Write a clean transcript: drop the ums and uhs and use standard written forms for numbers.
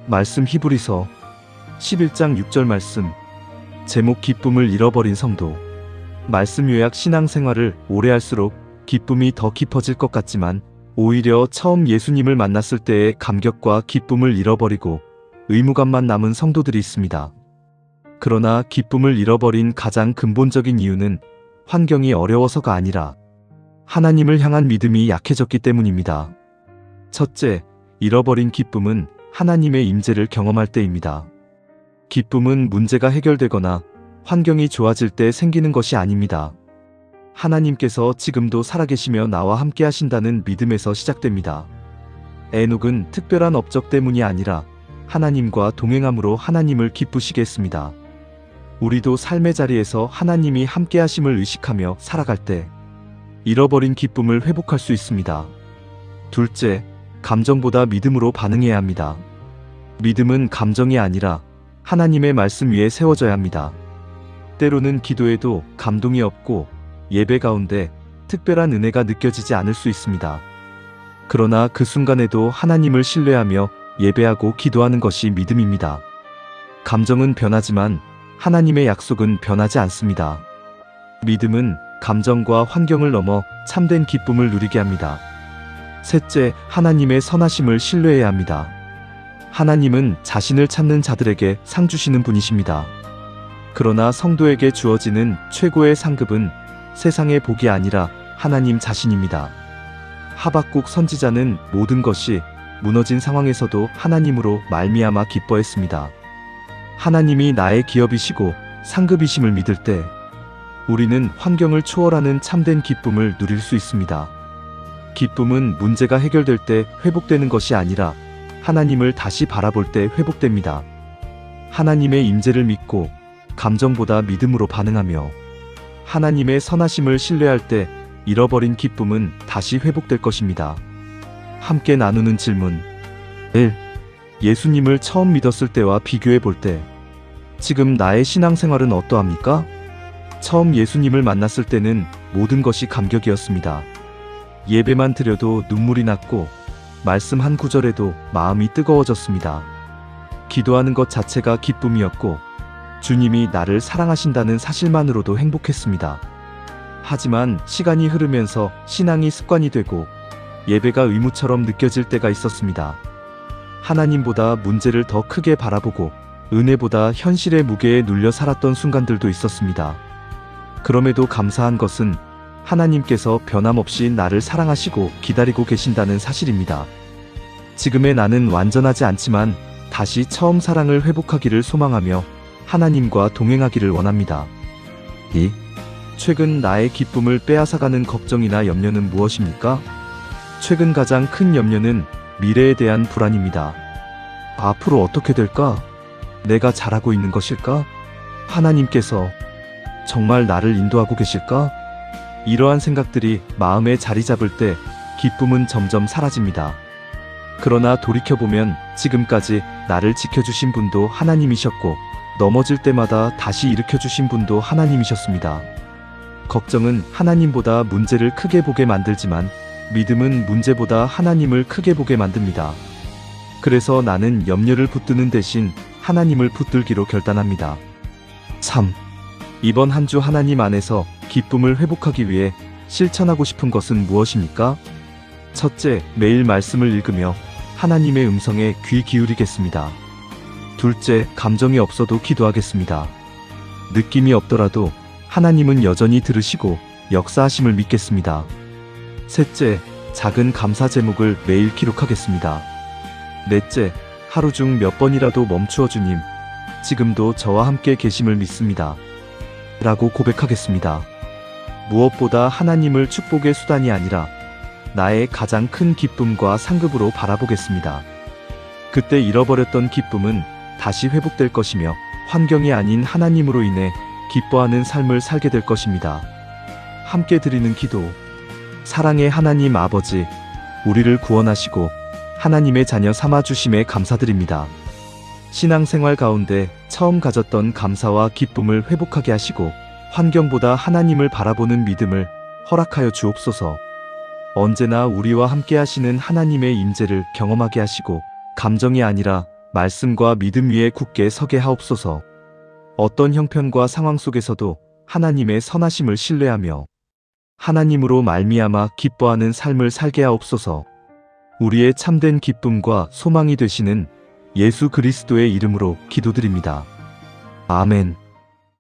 말씀 히브리서 11장 6절 말씀. 제목 기쁨을 잃어버린 성도. 말씀 요약. 신앙생활을 오래 할수록 기쁨이 더 깊어질 것 같지만 오히려 처음 예수님을 만났을 때의 감격과 기쁨을 잃어버리고 의무감만 남은 성도들이 있습니다. 그러나 기쁨을 잃어버린 가장 근본적인 이유는 환경이 어려워서가 아니라 하나님을 향한 믿음이 약해졌기 때문입니다. 첫째, 잃어버린 기쁨은 하나님의 임재를 경험할 때입니다. 기쁨은 문제가 해결되거나 환경이 좋아질 때 생기는 것이 아닙니다. 하나님께서 지금도 살아계시며 나와 함께 하신다는 믿음에서 시작됩니다. 에녹은 특별한 업적 때문이 아니라 하나님과 동행함으로 하나님을 기쁘시게 했습니다. 우리도 삶의 자리에서 하나님이 함께 하심을 의식하며 살아갈 때 잃어버린 기쁨을 회복할 수 있습니다. 둘째, 감정보다 믿음으로 반응해야 합니다. 믿음은 감정이 아니라 하나님의 말씀 위에 세워져야 합니다. 때로는 기도에도 감동이 없고 예배 가운데 특별한 은혜가 느껴지지 않을 수 있습니다. 그러나 그 순간에도 하나님을 신뢰하며 예배하고 기도하는 것이 믿음입니다. 감정은 변하지만 하나님의 약속은 변하지 않습니다. 믿음은 감정과 환경을 넘어 참된 기쁨을 누리게 합니다. 셋째, 하나님의 선하심을 신뢰해야 합니다. 하나님은 자신을 찾는 자들에게 상 주시는 분이십니다. 그러나 성도에게 주어지는 최고의 상급은 세상의 복이 아니라 하나님 자신입니다. 하박국 선지자는 모든 것이 무너진 상황에서도 하나님으로 말미암아 기뻐했습니다. 하나님이 나의 기업이시고 상급이심을 믿을 때 우리는 환경을 초월하는 참된 기쁨을 누릴 수 있습니다. 기쁨은 문제가 해결될 때 회복되는 것이 아니라 하나님을 다시 바라볼 때 회복됩니다. 하나님의 임재를 믿고 감정보다 믿음으로 반응하며 하나님의 선하심을 신뢰할 때 잃어버린 기쁨은 다시 회복될 것입니다. 함께 나누는 질문. 1. 예수님을 처음 믿었을 때와 비교해 볼 때 지금 나의 신앙생활은 어떠합니까? 처음 예수님을 만났을 때는 모든 것이 감격이었습니다. 예배만 드려도 눈물이 났고 말씀 한 구절에도 마음이 뜨거워졌습니다. 기도하는 것 자체가 기쁨이었고 주님이 나를 사랑하신다는 사실만으로도 행복했습니다. 하지만 시간이 흐르면서 신앙이 습관이 되고 예배가 의무처럼 느껴질 때가 있었습니다. 하나님보다 문제를 더 크게 바라보고 은혜보다 현실의 무게에 눌려 살았던 순간들도 있었습니다. 그럼에도 감사한 것은 하나님께서 변함없이 나를 사랑하시고 기다리고 계신다는 사실입니다. 지금의 나는 완전하지 않지만 다시 처음 사랑을 회복하기를 소망하며 하나님과 동행하기를 원합니다. 2. 최근 나의 기쁨을 빼앗아가는 걱정이나 염려는 무엇입니까? 최근 가장 큰 염려는 미래에 대한 불안입니다. 앞으로 어떻게 될까? 내가 잘하고 있는 것일까? 하나님께서 정말 나를 인도하고 계실까? 이러한 생각들이 마음에 자리 잡을 때 기쁨은 점점 사라집니다. 그러나 돌이켜보면 지금까지 나를 지켜주신 분도 하나님이셨고 넘어질 때마다 다시 일으켜주신 분도 하나님이셨습니다. 걱정은 하나님보다 문제를 크게 보게 만들지만 믿음은 문제보다 하나님을 크게 보게 만듭니다. 그래서 나는 염려를 붙드는 대신 하나님을 붙들기로 결단합니다. 3. 이번 한 주 하나님 안에서 기쁨을 회복하기 위해 실천하고 싶은 것은 무엇입니까? 첫째, 매일 말씀을 읽으며 하나님의 음성에 귀 기울이겠습니다. 둘째, 감정이 없어도 기도하겠습니다. 느낌이 없더라도 하나님은 여전히 들으시고 역사하심을 믿겠습니다. 셋째, 작은 감사 제목을 매일 기록하겠습니다. 넷째, 하루 중 몇 번이라도 멈추어 주님, 지금도 저와 함께 계심을 믿습니다. 라고 고백하겠습니다. 무엇보다 하나님을 축복의 수단이 아니라 나의 가장 큰 기쁨과 상급으로 바라보겠습니다. 그때 잃어버렸던 기쁨은 다시 회복될 것이며 환경이 아닌 하나님으로 인해 기뻐하는 삶을 살게 될 것입니다. 함께 드리는 기도. 사랑의 하나님 아버지, 우리를 구원하시고 하나님의 자녀 삼아주심에 감사드립니다. 신앙생활 가운데 처음 가졌던 감사와 기쁨을 회복하게 하시고 환경보다 하나님을 바라보는 믿음을 허락하여 주옵소서. 언제나 우리와 함께 하시는 하나님의 임재를 경험하게 하시고 감정이 아니라 말씀과 믿음 위에 굳게 서게 하옵소서. 어떤 형편과 상황 속에서도 하나님의 선하심을 신뢰하며 하나님으로 말미암아 기뻐하는 삶을 살게 하옵소서. 우리의 참된 기쁨과 소망이 되시는 예수 그리스도의 이름으로 기도드립니다. 아멘.